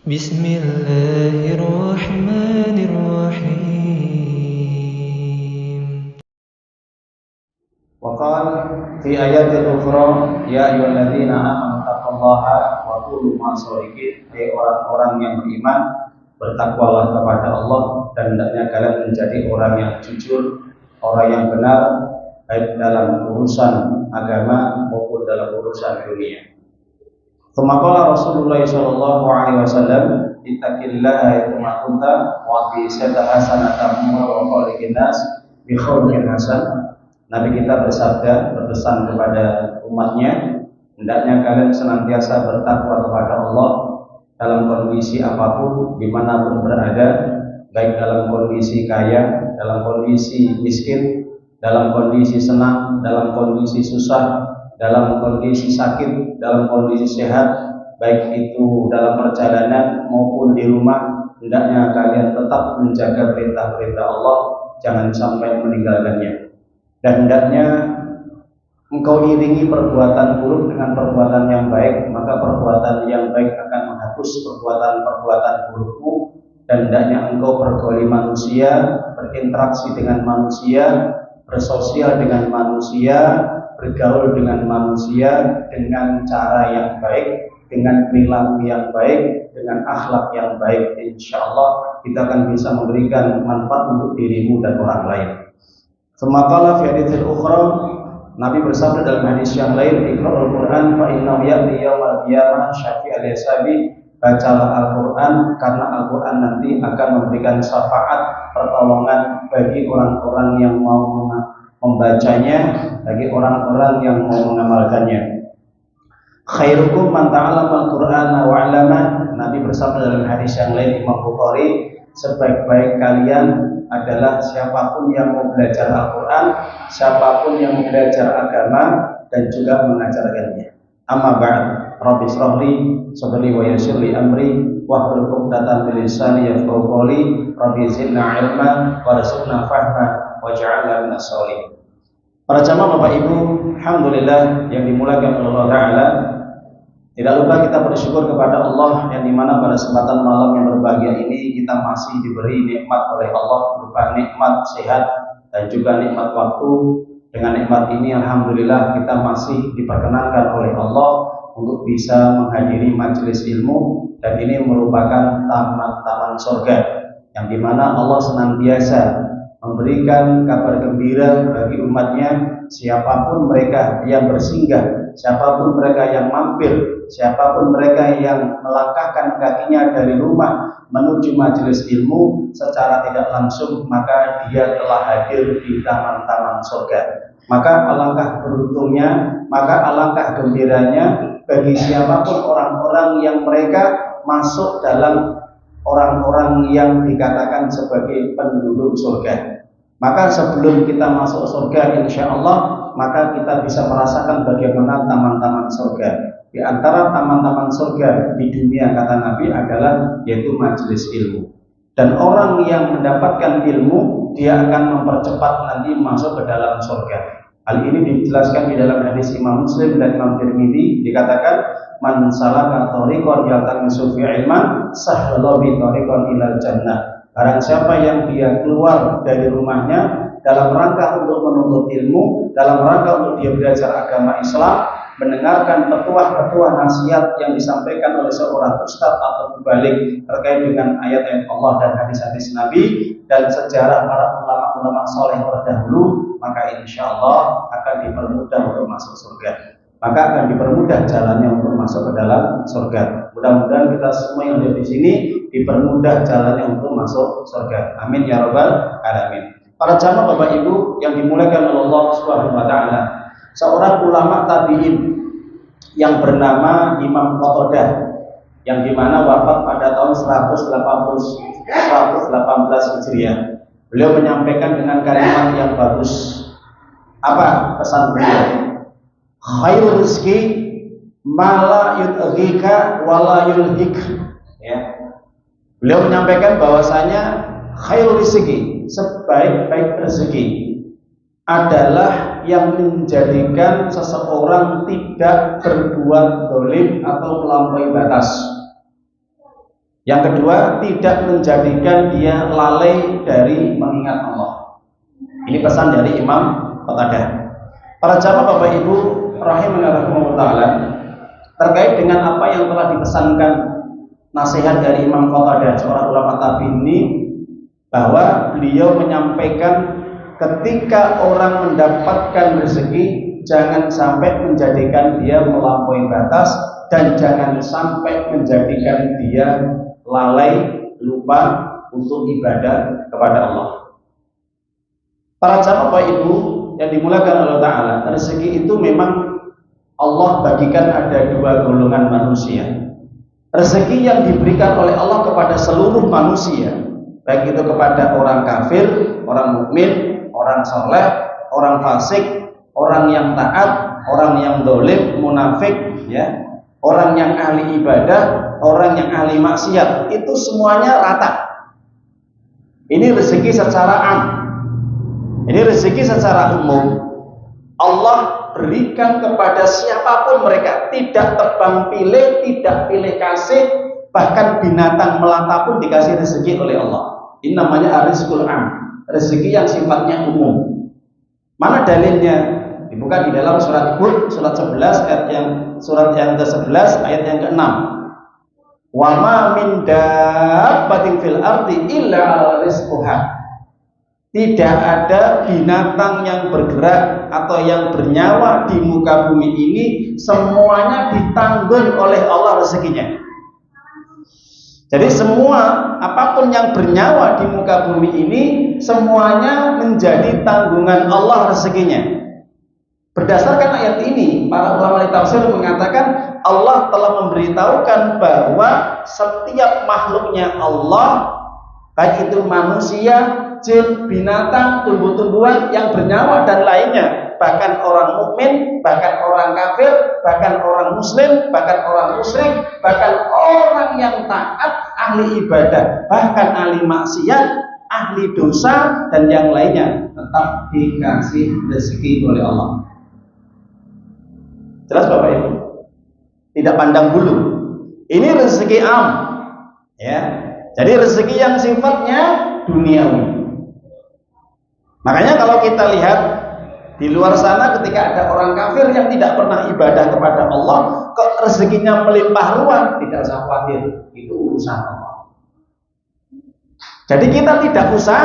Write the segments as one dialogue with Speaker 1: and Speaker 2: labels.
Speaker 1: بسم الله الرحمن الرحيم.
Speaker 2: وقال في آيات أخرى يا أيها الذين آمنوا اتقوا الله وكونوا مa'as shodiqin. Hai orang-orang yang beriman, bertakwalah kepada Allah dan hendaknya kalian menjadi orang yang jujur, orang yang benar, baik dalam urusan agama maupun dalam urusan dunia. Qala Rasulullah sallallahu alaihi wasallam, ittaqillaha haitsuma kunta wa bi hasanatan wa khaliqin nas bi khuluqin hasan. Nabi kita bersabda, berpesan kepada umatnya, hendaknya kalian senantiasa bertakwa kepada Allah dalam kondisi apapun, dimanapun berada, baik dalam kondisi kaya, dalam kondisi miskin, dalam kondisi senang, dalam kondisi susah, dalam kondisi sakit, dalam kondisi sehat, baik itu dalam perjalanan maupun di rumah, hendaknya kalian tetap menjaga perintah-perintah Allah, jangan sampai meninggalkannya. Dan hendaknya engkau iringi perbuatan buruk dengan perbuatan yang baik, maka perbuatan yang baik akan menghapus perbuatan-perbuatan burukmu. Dan hendaknya engkau bergauli manusia, berinteraksi dengan manusia, bersosial dengan manusia, bergaul dengan manusia dengan cara yang baik, dengan perilaku yang baik, dengan akhlak yang baik. Insya Allah kita akan bisa memberikan manfaat untuk dirimu dan orang lain. Semakala fi haditsil ukhra, Nabi bersabda dalam hadis yang lain, Iqra'ul Qur'an fa innahu ya'ti yaumal qiyamah syafi'al yasabi. Bacalah Al-Qur'an karena Al-Qur'an nanti akan memberikan syafaat, pertolongan bagi orang-orang yang mau membacanya, bagi orang-orang yang mau mengamalkannya. Khairukum man ta'allama al-Qur'ana wa 'allama. Nabi bersabda dalam hadis yang lain Imam Bukhari, sebaik-baik kalian adalah siapapun yang mau belajar Al-Quran, siapapun yang mau belajar agama dan juga mengajarkannya. Amma ba'd, Rabbi shrahli sadri wa yassir li amri wahlul 'uqdatam min lisani yafqahu qawli. Rabbi zidna ilma warzuqna fahma waj'alna minas sholihin. Para jamaah Bapak Ibu, alhamdulillah yang dimuliakan oleh Allah Ta'ala, tidak lupa kita bersyukur kepada Allah yang dimana pada kesempatan malam yang berbahagia ini kita masih diberi nikmat oleh Allah berupa nikmat sehat dan juga nikmat waktu. Dengan nikmat ini alhamdulillah kita masih diperkenankan oleh Allah untuk bisa menghadiri majelis ilmu, dan ini merupakan taman-taman surga yang dimana Allah senantiasa memberikan kabar gembira bagi umatnya, siapapun mereka yang bersinggah, siapapun mereka yang mampir, siapapun mereka yang melangkahkan kakinya dari rumah menuju majelis ilmu secara tidak langsung, maka dia telah hadir di taman-taman surga. Maka alangkah beruntungnya, maka alangkah gembiranya bagi siapapun orang-orang yang mereka masuk dalam orang-orang yang dikatakan sebagai penduduk surga. Maka sebelum kita masuk surga, insya Allah, maka kita bisa merasakan bagaimana taman-taman surga. Di antara taman-taman surga di dunia, kata Nabi, adalah yaitu majelis ilmu. Dan orang yang mendapatkan ilmu, dia akan mempercepat nanti masuk ke dalam surga. Hal ini dijelaskan di dalam hadis Imam Muslim dan Imam Tirmidzi, dikatakan man salaka thariqan yaltamisu fihi ilman sahhala bi thariqan ilal jannah. Barang siapa yang dia keluar dari rumahnya dalam rangka untuk menuntut ilmu, dalam rangka untuk dia belajar agama Islam, mendengarkan petuah-petuah nasihat yang disampaikan oleh seorang ustadz atau mubalik terkait dengan ayat-ayat Allah dan hadis-hadis Nabi dan sejarah para ulama-ulama soleh terdahulu, maka insya Allah akan dipermudah untuk masuk surga. Maka akan dipermudah jalannya untuk masuk ke dalam surga. Mudah-mudahan kita semua yang ada di sini dipermudah jalannya untuk masuk surga. Amin ya rabbal alamin. Para jamaah Bapak Ibu yang dimuliakan oleh Allah Subhanahu wa taala, seorang ulama tabi'in yang bernama Imam Qatadah, yang dimana wafat pada tahun 118 Hijriah. Beliau menyampaikan dengan kalimat yang bagus. Apa pesan beliau? Khairul rizki mala yudhika wala yulhik. Ya. Beliau menyampaikan bahwasanya khairul rizki, sebaik-baik rezeki adalah yang menjadikan seseorang tidak berbuat dolim atau melampaui batas. Yang kedua, tidak menjadikan dia lalai dari mengingat Allah. Ini pesan dari Imam Qatadah. Para jamaah Bapak Ibu rahimahumullah taala, terkait dengan apa yang telah dipesankan nasihat dari Imam Qatadah, seorang ulama tabi'in ini, bahwa beliau menyampaikan ketika orang mendapatkan rezeki, jangan sampai menjadikan dia melampaui batas dan jangan sampai menjadikan dia lalai, lupa untuk ibadah kepada Allah. Para jamaah Bapak Ibu yang dimuliakan Allah Ta'ala, rezeki itu memang Allah bagikan ada dua golongan manusia. Rezeki yang diberikan oleh Allah kepada seluruh manusia, baik itu kepada orang kafir, orang mukmin, orang soleh, orang fasik, orang yang taat, orang yang dolim, munafik, ya, orang yang ahli ibadah, orang yang ahli maksiat, itu semuanya rata. Ini rezeki secara am. Ini rezeki secara umum. Allah berikan kepada siapapun mereka, tidak tebang pilih, tidak pilih kasih, bahkan binatang melata pun dikasih rezeki oleh Allah. Ini namanya rizqul am, rezeki yang sifatnya umum. Mana dalilnya? Dibuka di dalam surat Hud surat 11 surat yang ke-11 ayat yang ke-6. Wa ma min dabbatin fil ardi illa 'ala rizquha. Tidak ada binatang yang bergerak atau yang bernyawa di muka bumi ini, semuanya ditanggung oleh Allah rezekinya. Jadi semua apapun yang bernyawa di muka bumi ini, semuanya menjadi tanggungan Allah rezekinya. Berdasarkan ayat ini, para ulama tafsir mengatakan Allah telah memberitahukan bahwa setiap makhluknya Allah, baik itu manusia, jin, binatang, tumbuh-tumbuhan yang bernyawa dan lainnya, bahkan orang mukmin, bahkan orang kafir, bahkan orang muslim, bahkan orang musyrik, bahkan orang yang taat, ahli ibadah, bahkan ahli maksiat, ahli dosa dan yang lainnya, tetap dikasih rezeki oleh Allah. Jelas Bapak Ibu? Tidak pandang bulu. Ini rezeki am, ya. Jadi rezeki yang sifatnya duniawi. Makanya kalau kita lihat di luar sana, ketika ada orang kafir yang tidak pernah ibadah kepada Allah, kok rezekinya melimpah ruah, tidak usah khawatir, itu urusan Allah. Jadi kita tidak usah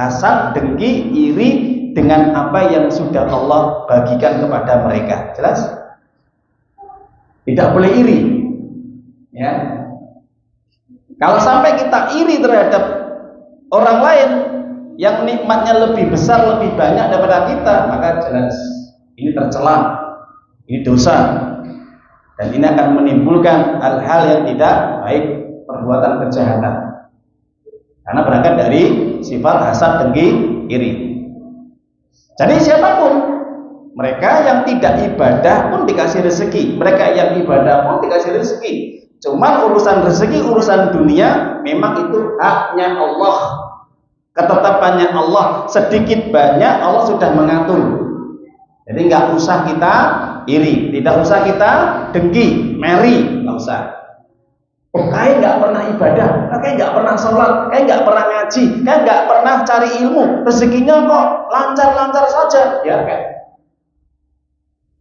Speaker 2: hasad, dengki, iri dengan apa yang sudah Allah bagikan kepada mereka. Jelas? Tidak boleh iri, ya. Kalau sampai kita iri terhadap orang lain yang nikmatnya lebih besar, lebih banyak daripada kita, maka jelas ini tercela, ini dosa, dan ini akan menimbulkan hal-hal yang tidak baik, perbuatan kejahatan, karena berangkat dari sifat hasad, dengki, iri. Jadi siapapun, mereka yang tidak ibadah pun dikasih rezeki, mereka yang ibadah pun dikasih rezeki. Cuma urusan rezeki, urusan dunia, memang itu haknya Allah, ketetapannya Allah. Sedikit banyak Allah sudah mengatur. Jadi nggak usah kita iri, tidak usah kita dengki, meri, nggak usah. Oh, kayak nggak pernah ibadah, kayak nggak pernah sholat, kayak nggak pernah ngaji, kayak nggak pernah cari ilmu, rezekinya kok lancar-lancar saja, ya kan?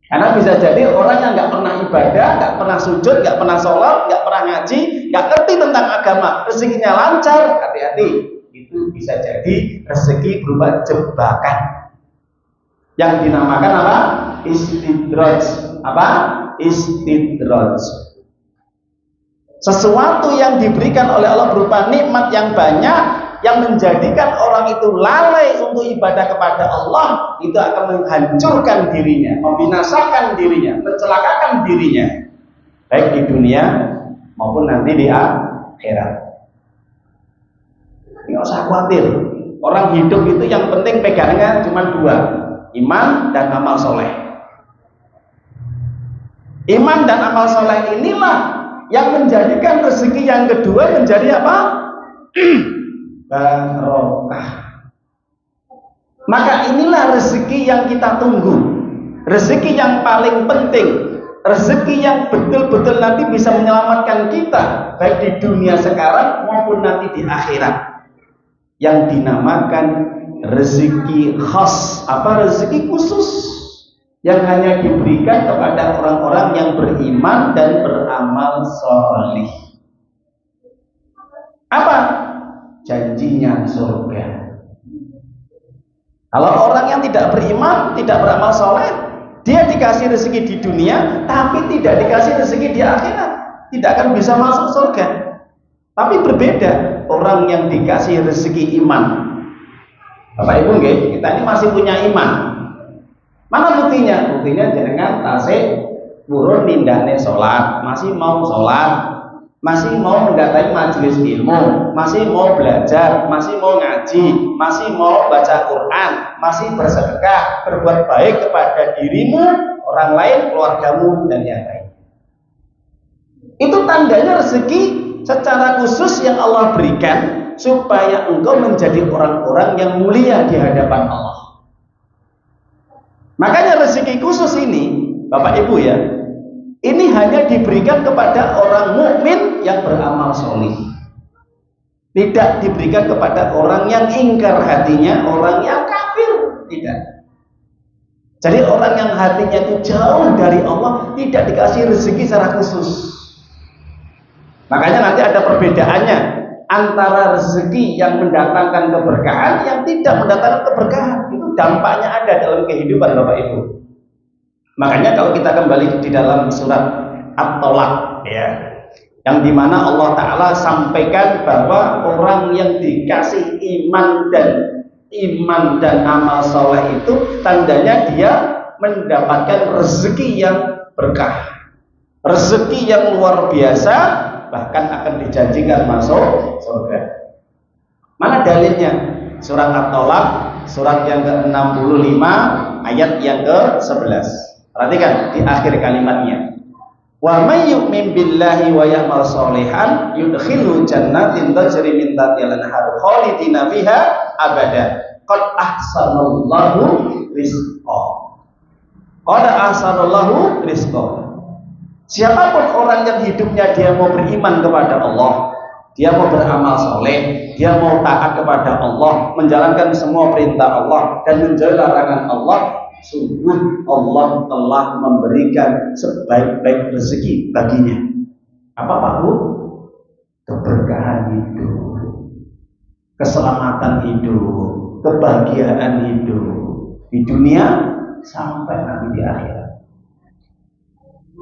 Speaker 2: Karena bisa jadi orang yang nggak pernah ibadah, nggak pernah sujud, nggak pernah sholat, nggak pernah ngaji, nggak ngerti tentang agama, rezekinya lancar, hati-hati. Itu bisa jadi rezeki berupa jebakan yang dinamakan apa? Istidraj. Apa? Istidraj. Sesuatu yang diberikan oleh Allah berupa nikmat yang banyak, yang menjadikan orang itu lalai untuk ibadah kepada Allah, itu akan menghancurkan dirinya, membinasakan dirinya, mencelakakan dirinya, baik di dunia maupun nanti di akhirat. Nggak usah khawatir. Orang hidup itu yang penting pegangnya cuma dua, iman dan amal soleh. Iman dan amal soleh inilah yang menjadikan rezeki yang kedua menjadi apa? Barokah. Maka inilah rezeki yang kita tunggu, rezeki yang paling penting, rezeki yang betul-betul nanti bisa menyelamatkan kita baik di dunia sekarang maupun nanti di akhirat, yang dinamakan rezeki khas. Apa? Rezeki khusus yang hanya diberikan kepada orang-orang yang beriman dan beramal soleh. Apa? Janjinya surga. Kalau orang yang tidak beriman, tidak beramal soleh, dia dikasih rezeki di dunia, tapi tidak dikasih rezeki di akhirat, tidak akan bisa masuk surga. Tapi berbeda orang yang dikasih rezeki iman. Bapak Ibu nggih, kita ini masih punya iman. Mana buktinya? Buktinya jenengan tasik burun nindane sholat, masih mau sholat, masih mau mendatangi majelis ilmu, masih mau belajar, masih mau ngaji, masih mau baca Quran, masih bersedekah, berbuat baik kepada dirimu, orang lain, keluargamu, dan yang lain. Itu tandanya rezeki secara khusus yang Allah berikan supaya engkau menjadi orang-orang yang mulia di hadapan Allah. Makanya rezeki khusus ini, Bapak Ibu ya, ini hanya diberikan kepada orang mukmin yang beramal solih. Tidak diberikan kepada orang yang ingkar hatinya, orang yang kafir. Tidak. Jadi orang yang hatinya itu jauh dari Allah tidak dikasih rezeki secara khusus. Makanya nanti ada perbedaannya antara rezeki yang mendatangkan keberkahan yang tidak mendatangkan keberkahan. Itu dampaknya ada dalam kehidupan Bapak Ibu. Makanya kalau kita kembali di dalam surat At-Tolak ya, yang dimana Allah Ta'ala sampaikan bahwa orang yang dikasih iman dan amal soleh itu tandanya dia mendapatkan rezeki yang berkah, rezeki yang luar biasa, bahkan akan dijanjikan masuk surga. Mana dalilnya? Surat At-Tolak, surat yang ke-65 ayat yang ke-11. Perhatikan di akhir kalimatnya. Wa may yu'min billahi wa ya'mal sholihan yudkhilu jannatin tajri min tahtiha al-anhar khalidina fiha abada. Qad ahsanallahu rizqa. Qad ahsanallahu rizqa. Siapapun orang yang hidupnya dia mau beriman kepada Allah, dia mau beramal soleh, dia mau taat kepada Allah, menjalankan semua perintah Allah dan menjauhi larangan Allah, sungguh Allah telah memberikan sebaik-baik rezeki baginya. Apa Pak Bu? Keberkahan hidup, keselamatan hidup, kebahagiaan hidup di dunia sampai nanti di akhirat.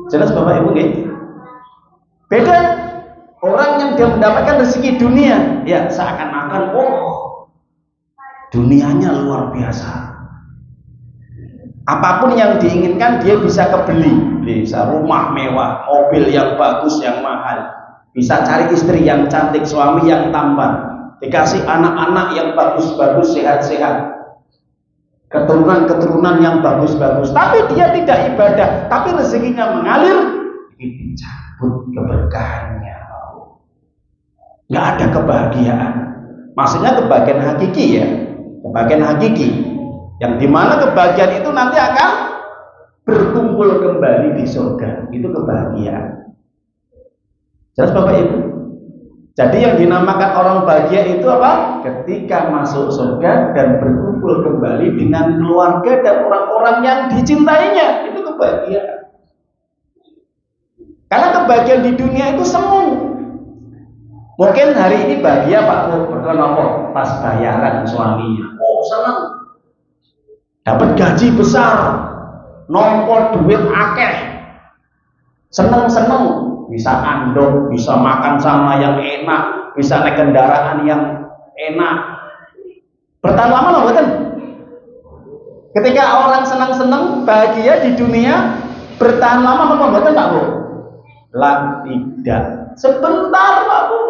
Speaker 2: Jelas Bapak Ibu nggih? Beda orang yang dia mendapatkan rezeki dunia, ya seakan-akan dunianya luar biasa. Apapun yang diinginkan dia bisa kebeli, bisa rumah mewah, mobil yang bagus, yang mahal, bisa cari istri yang cantik, suami yang tampan, dikasih anak-anak yang bagus-bagus, sehat-sehat, keturunan-keturunan yang bagus-bagus, tapi dia tidak ibadah, tapi rezekinya mengalir, dicabut keberkahannya, nggak ada kebahagiaan. Maksudnya kebahagiaan hakiki ya, kebahagiaan hakiki. Yang dimana kebahagiaan itu nanti akan berkumpul kembali di surga. Itu kebahagiaan. Jelas Bapak Ibu? Jadi yang dinamakan orang bahagia itu apa? Ketika masuk surga dan berkumpul kembali dengan keluarga dan orang-orang yang dicintainya. Itu kebahagiaan. Karena kebahagiaan di dunia itu semu. Mungkin hari ini bahagia Pak, kenapa? Pas bayaran suaminya. Senang. Dapat gaji besar, nomor duit akeh, seneng-seneng, bisa andong, bisa makan sama yang enak, bisa naik kendaraan yang enak. Bertahan lama loh, betul? Ketika orang senang-senang, bahagia di dunia, bertahan lama apa betul Pak Bu? Lah tidak, sebentar Pak Bu.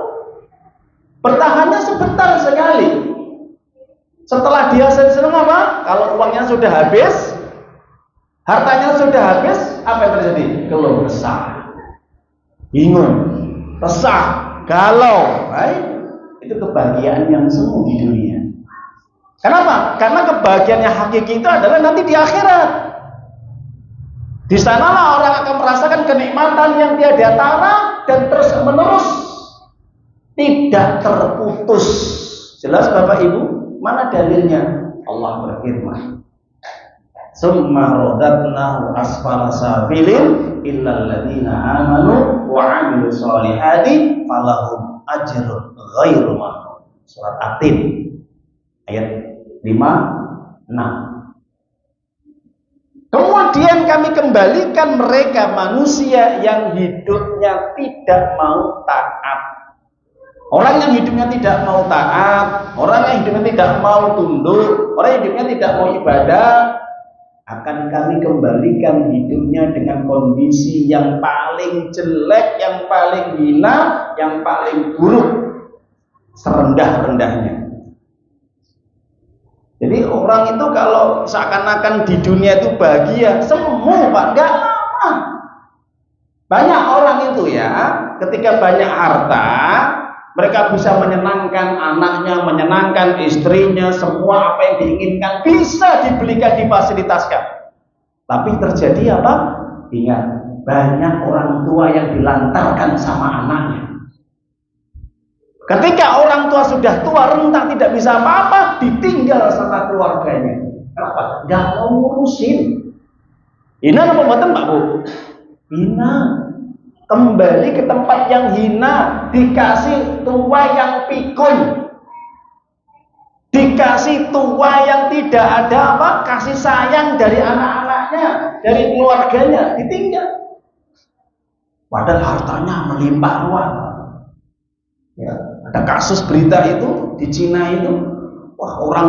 Speaker 2: Bertahannya sebentar sekali. Setelah dia senang apa? Kalau uangnya sudah habis, hartanya sudah habis, apa yang terjadi? Keluh kesah, bingung, resah, galau. Itu kebahagiaan yang semu di dunia. Kenapa? Karena kebahagiaan yang hakiki itu adalah nanti di akhirat. Di sanalah orang akan merasakan kenikmatan yang tiada tara dan terus menerus, tidak terputus. Jelas Bapak Ibu? Mana dalilnya? Allah berfirman, "Summa radatnahu asfala safilin illal ladzina amanu wa 'amilus solihati falahum ajrun ghairu mamnun." Surat At-Tin ayat 5-6. Kemudian kami kembalikan mereka manusia yang hidupnya tidak mau taat. Orang yang hidupnya tidak mau taat, orang yang hidupnya tidak mau tunduk, orang yang hidupnya tidak mau ibadah, akan kami kembalikan hidupnya dengan kondisi yang paling jelek, yang paling hina, yang paling buruk, serendah-rendahnya. Jadi orang itu kalau seakan-akan di dunia itu bahagia, semu Pak, enggak lama. Banyak orang itu ya, ketika banyak harta, mereka bisa menyenangkan anaknya, menyenangkan istrinya, semua apa yang diinginkan bisa dibelikan, difasilitaskan. Tapi terjadi apa? Ingat, banyak orang tua yang dilantarkan sama anaknya. Ketika orang tua sudah tua rentah tidak bisa apa-apa, ditinggal sama keluarganya. Kenapa? Gak mau ngurusin. Hina apa mboten Pak Bu? Hina. Kembali ke tempat yang hina, dikasih tua yang pikun, dikasih tua yang tidak ada apa? Kasih sayang dari anak-anaknya, dari keluarganya, ditinggal. Padahal hartanya melimpah ruah. Ya, ada kasus berita itu di Cina itu, wah orang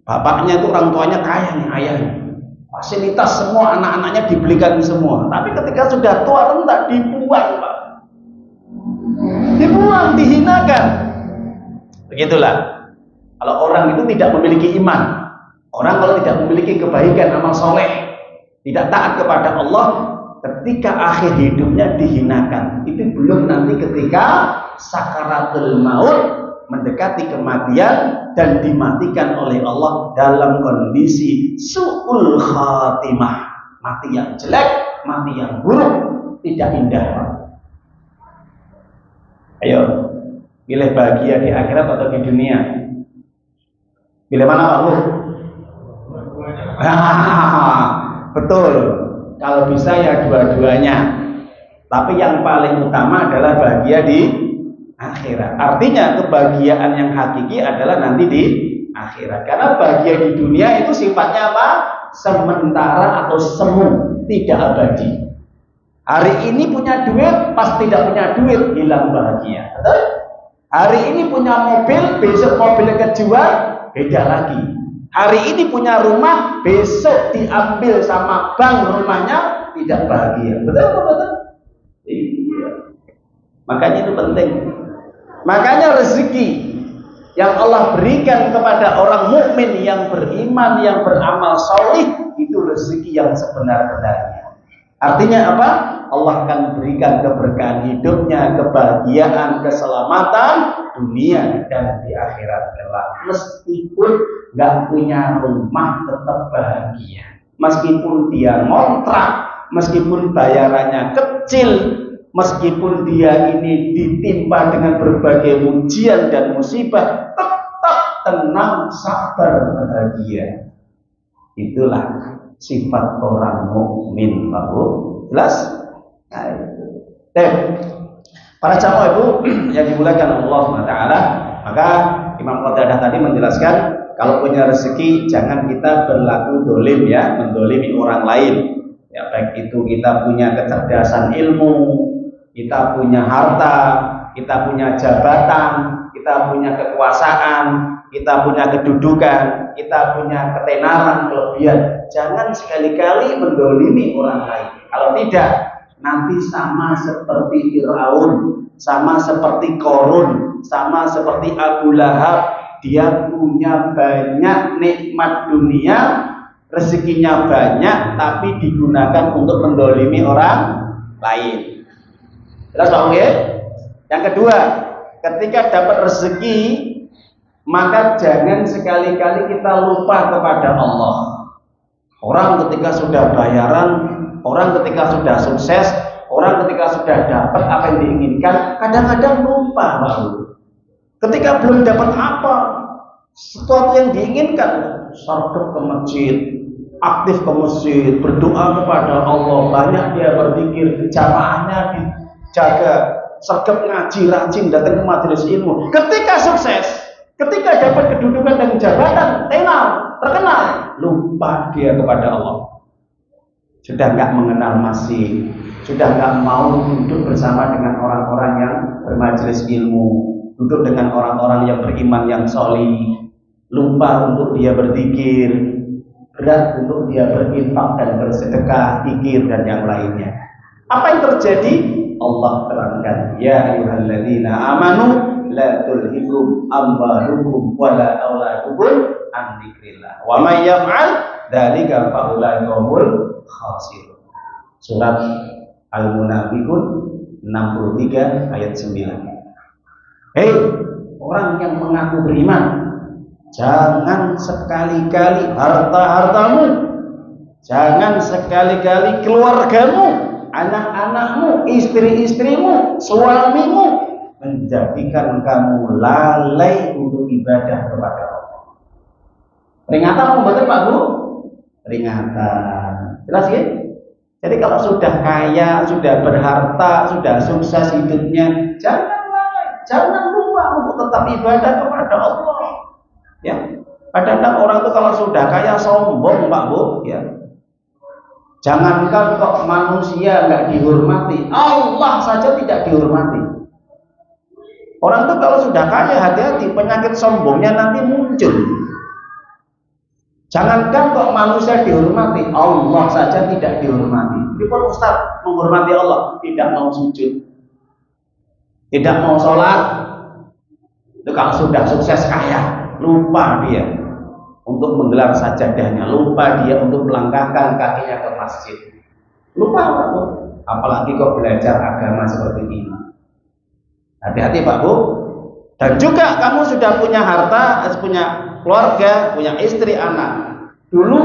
Speaker 2: bapaknya itu orang tuanya kaya nih, ayahnya, fasilitas semua anak-anaknya dibelikan semua, tapi ketika sudah tua renta dibuang Pak, dibuang, dihinakan. Begitulah kalau orang itu tidak memiliki iman, orang kalau tidak memiliki kebaikan, amal soleh, tidak taat kepada Allah, ketika akhir hidupnya dihinakan. Itu belum nanti ketika sakaratul maut, mendekati kematian dan dimatikan oleh Allah dalam kondisi su'ul khatimah, mati yang jelek, mati yang buruk, tidak indah. Ayo, pilih bahagia di akhirat atau di dunia? Pilih mana Pak Bu? Betul. Kalau bisa ya dua-duanya. Tapi yang paling utama adalah bahagia di akhirat. Artinya kebahagiaan yang hakiki adalah nanti di akhirat. Karena bahagia di dunia itu sifatnya apa? Sementara atau semu, tidak abadi. Hari ini punya duit, pas tidak punya duit hilang bahagia. Betul? Hari ini punya mobil, besok mobilnya kejual, beda lagi. Hari ini punya rumah, besok diambil sama bank rumahnya, tidak bahagia. Betul? Betul? Iya. Makanya itu penting. Makanya rezeki yang Allah berikan kepada orang mukmin yang beriman, yang beramal solih, itu rezeki yang sebenar-benarnya. Artinya apa? Allah akan berikan keberkahan hidupnya, kebahagiaan, keselamatan dunia dan di akhirat kelak. Meskipun nggak punya rumah tetap bahagia. Meskipun dia ngontrak, meskipun bayarannya kecil, meskipun dia ini ditimpa dengan berbagai ujian dan musibah, tetap tenang, sabar, bahagia. Itulah sifat orang mukmin, Pak Bu. Jelas? Nah, itu. Para jamaah Ibu yang dimuliakan Allah SWT, maka Imam Qatadah tadi menjelaskan kalau punya rezeki jangan kita berlaku dolim ya, mendolimi orang lain. Ya, baik itu kita punya kecerdasan ilmu, kita punya harta, kita punya jabatan, kita punya kekuasaan, kita punya kedudukan, kita punya ketenaran, kelebihan. Jangan sekali-kali mendolimi orang lain. Kalau tidak, nanti sama seperti Fir'aun, sama seperti Qarun, sama seperti Abu Lahab. Dia punya banyak nikmat dunia, rezekinya banyak, tapi digunakan untuk mendolimi orang lain. Jelas Pak Oke? Yang kedua, ketika dapat rezeki, maka jangan sekali-kali kita lupa kepada Allah. Orang ketika sudah bayaran orang ketika sudah sukses, orang ketika sudah dapat apa yang diinginkan, kadang-kadang lupa, Pak. Ketika belum dapat apa, sesuatu yang diinginkan, sergap ke masjid, aktif ke masjid, berdoa kepada Allah, banyak dia berzikir, jamaahnya dijaga, sergap ngaji, rajin datang ke majelis ilmu. Ketika sukses, ketika dapat kedudukan dan jabatan, tenar, terkenal, lupa dia kepada Allah. Sudah nggak mengenal masjid, sudah nggak mau duduk bersama dengan orang-orang yang bermajelis ilmu, duduk dengan orang-orang yang beriman, yang solih, lupa untuk dia berzikir, berat untuk dia berinfak dan bersedekah, zikir dan yang lainnya. Apa yang terjadi? Allah terangkan, ya ayyuhalladzina amanu la tulhikum amwalukum wala auladukum an dzikrillah wa may yaf'al dzalika fa ulaika humul khasirun. Surat Al-Munafiqun 63 ayat 9. Hei orang yang mengaku beriman, jangan sekali-kali harta-hartamu, jangan sekali-kali keluargamu, anak-anakmu, istri-istrimu, suamimu menjadikan kamu lalai untuk ibadah kepada Allah. Peringatan apa betul Pak Bu? Peringatan. Jelas ya? Jadi kalau sudah kaya, sudah berharta, sudah sukses hidupnya, jangan lalai, jangan lupa untuk tetap ibadah kepada Allah. Ya, kadang-kadang orang itu kalau sudah kaya sombong Pak Bu, ya. Jangankan kok manusia nggak dihormati, Allah saja tidak dihormati. Orang itu kalau sudah kaya, hati-hati, penyakit sombongnya nanti muncul. Jangankan kok manusia dihormati, Allah saja tidak dihormati. Jadi kalau Ustaz menghormati Allah, tidak mau sujud, tidak mau sholat, itu kalau sudah sukses kaya, lupa dia untuk menggelar sajadahnya, lupa dia untuk melangkahkan kakinya ke masjid, lupa Pak Bu. Apalagi kok belajar agama seperti ini. Hati-hati Pak Bu. Dan juga kamu sudah punya harta, punya keluarga, punya istri, anak. Dulu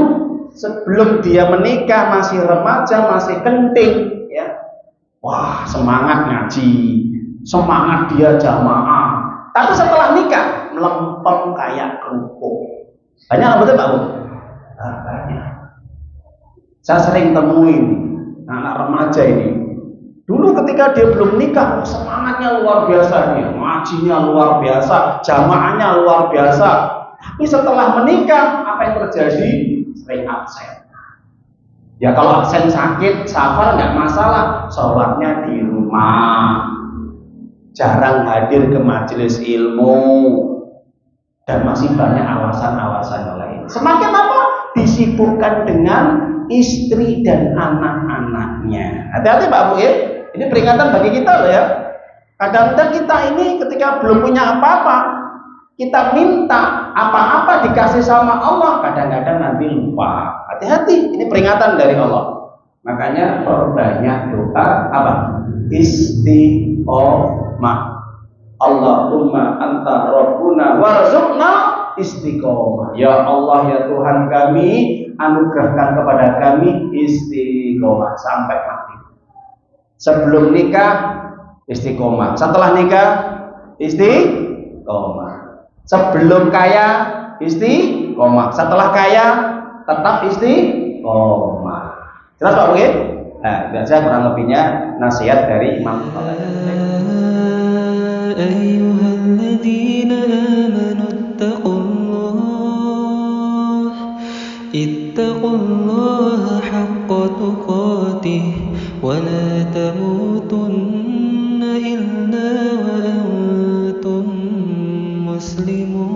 Speaker 2: sebelum dia menikah masih remaja, masih kenting, ya. Wah, semangat ngaji, semangat dia jamaah. Tapi setelah nikah melempem kayak kerupuk. Banyak betul Pak Bu? Nah, banyak. Saya sering temuin anak remaja ini. Dulu ketika dia belum nikah, semangatnya luar biasa nih, ngajinya luar biasa, jamaahnya luar biasa. Tapi setelah menikah, apa yang terjadi? Sering absen. Ya kalau absen sakit, safar nggak masalah, sholatnya di rumah, jarang hadir ke majelis ilmu, dan masih banyak alasan-alasan lain. Semakin apa? Disibukkan dengan istri dan anak-anaknya. Hati-hati Pak Bu ya. Ini peringatan bagi kita loh ya. Kadang-kadang kita ini ketika belum punya apa-apa, kita minta apa-apa dikasih sama Allah, kadang-kadang nanti lupa. Hati-hati, ini peringatan dari Allah. Makanya perbanyak doa apa? Istiqomah. Allahumma anta rabbuna warzuqna istiqomah. Ya Allah ya Tuhan kami, anugerahkan kepada kami istiqomah sampai mati. Sebelum nikah istiqomah, setelah nikah istiqomah. Sebelum kaya istiqomah, setelah kaya tetap istiqomah. Jelas Pak Oke? Nah, biasa kurang lebihnya nasihat dari Imam
Speaker 1: أيها الذين آمنوا اتقوا الله حق تقاته ولا تموتن إلا وأنتم مسلمون.